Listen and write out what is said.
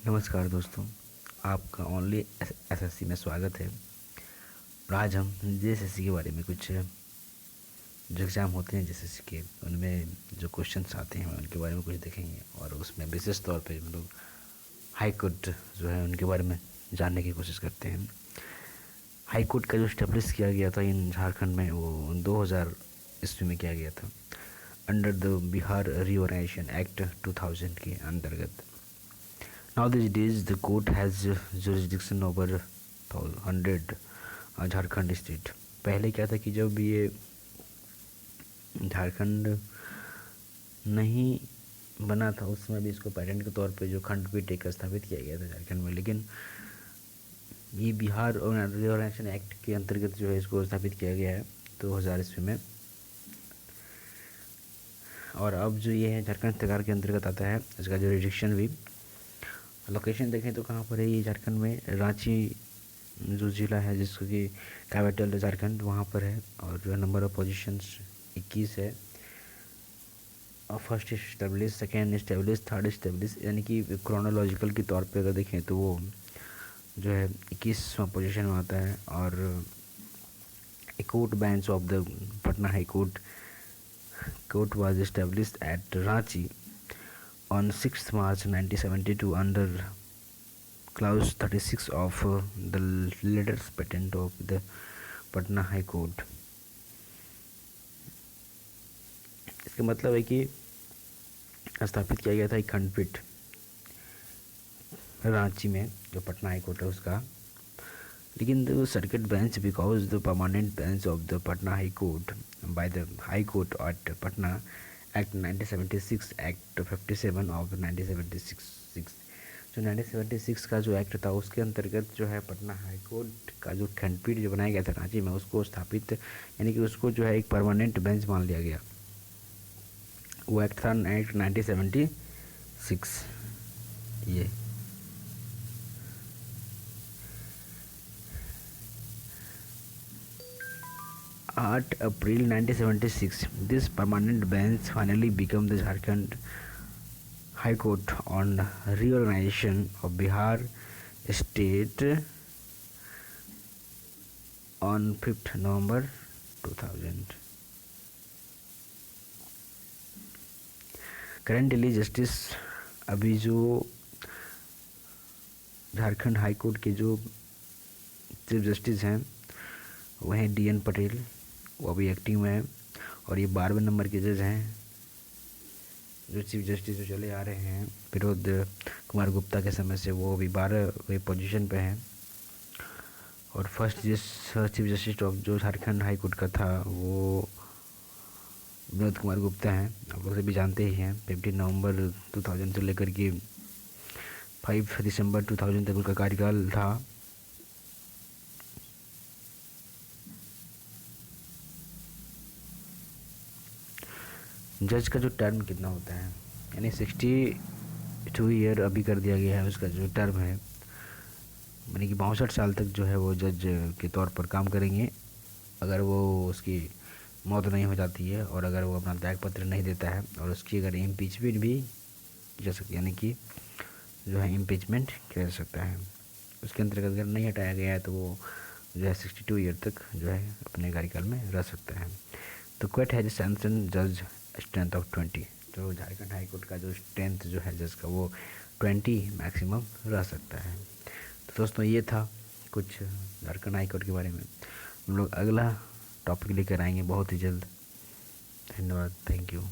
नमस्कार दोस्तों, आपका ओनली एसएससी में स्वागत है। और आज हम जेएसएससी के बारे में कुछ जो एग्ज़ाम होते हैं जेएसएससी के, उनमें जो क्वेश्चंस आते हैं उनके बारे में कुछ देखेंगे। और उसमें विशेष तौर पे हम लोग हाई कोर्ट जो है उनके बारे में जानने की कोशिश करते हैं। हाई कोर्ट का जो इस्टेब्लिश किया गया था इन झारखंड में, वो 2000 ईस्वी में किया गया था under the Bihar reorganisation act 2000 के अंतर्गत। Now these days the court has jurisdiction over 100 Jharkhand state. पहले क्या था कि जब ये झारखंड नहीं बना था उस समय भी इसको पैरेंट के तौर पे जो खंडपीठ एक स्थापित किया गया था झारखंड में, लेकिन ये बिहार रिऑर्गेनाइजेशन एक्ट के अंतर्गत जो है इसको स्थापित किया गया है 2000 ईस्वी में। और अब जो ये है झारखंड सरकार के अंतर्गत आता है। इसका जुरिडिक्शन भी, लोकेशन देखें तो कहाँ पर है ये झारखंड में, रांची जो ज़िला है जिसको कि कैपिटल झारखंड वहाँ पर है। और जो नंबर ऑफ पोजीशंस 21 है। और first establish, second establish, third establish, यानी कि क्रोनोलॉजिकल के तौर पे अगर देखें तो वो जो है 21वां पोजीशन में आता है। और a court bench of the Patna high court was established at Ranchi on 6th March 1972 under clause 36 of the letters patent of the Patna High Court। इसका मतलब है कि स्थापित किया गया था एक खंडपीठ रांची में जो पटना हाई कोर्ट है उसका। लेकिन the circuit bench because the permanent bench of the Patna high court by the high court at Patna act 1976 act 57 of 1976। जो 1976 का जो एक्ट था उसके अंतर्गत जो है पटना हाई कोर्ट का जो खंडपीठ जो बनाया गया था रांची में उसको स्थापित, यानी कि उसको जो है एक परमानेंट बेंच मान लिया गया। वो एक्ट था एक्ट 1976। ये 8 अप्रैल 1976 this permanent bench finally became the Jharkhand High Court on reorganization of Bihar state on 5th November 2000। Currently justice अभी जो झारखंड हाई कोर्ट के जो चीफ जस्टिस हैं वह हैं DN पटेल, वो अभी एक्टिंग में है। और ये 12वें नंबर के जज हैं जो चीफ जस्टिस जो चले आ रहे हैं विनोद कुमार गुप्ता के समय से, वो अभी 12वें पोजीशन पे हैं। और फर्स्ट चीफ जस्टिस ऑफ जो झारखंड हाई कोर्ट का था वो विनोद कुमार गुप्ता हैं, आप लोग सभी जानते ही हैं। 15 नवंबर 2000 से लेकर के 5 दिसंबर 2000 तक उनका कार्यकाल था। जज का जो टर्म कितना होता है, यानी 62 ईयर अभी कर दिया गया है उसका जो टर्म है, यानी कि 62 साल तक जो है वो जज के तौर पर काम करेंगे अगर वो उसकी मौत नहीं हो जाती है और अगर वो अपना त्यागपत्र नहीं देता है और उसकी अगर इम्पीचमेंट भी जा सकती, यानी कि जो है इम्पीचमेंट किया जा सकता है। उसके अंतर्गत अगर नहीं हटाया गया है तो वो जो है 62 ईयर तक जो है अपने कार्यकाल में रह सकता है। तो क्वेट हैज सैंक्शन जज स्ट्रेंथ ऑफ 20। तो झारखंड हाई कोर्ट का जो स्ट्रेंथ जो है जज का वो 20 मैक्सिमम रह सकता है। तो दोस्तों ये था कुछ झारखंड हाई कोर्ट के बारे में। हम लोग अगला टॉपिक लेकर आएंगे बहुत ही जल्द। धन्यवाद, थैंक यू।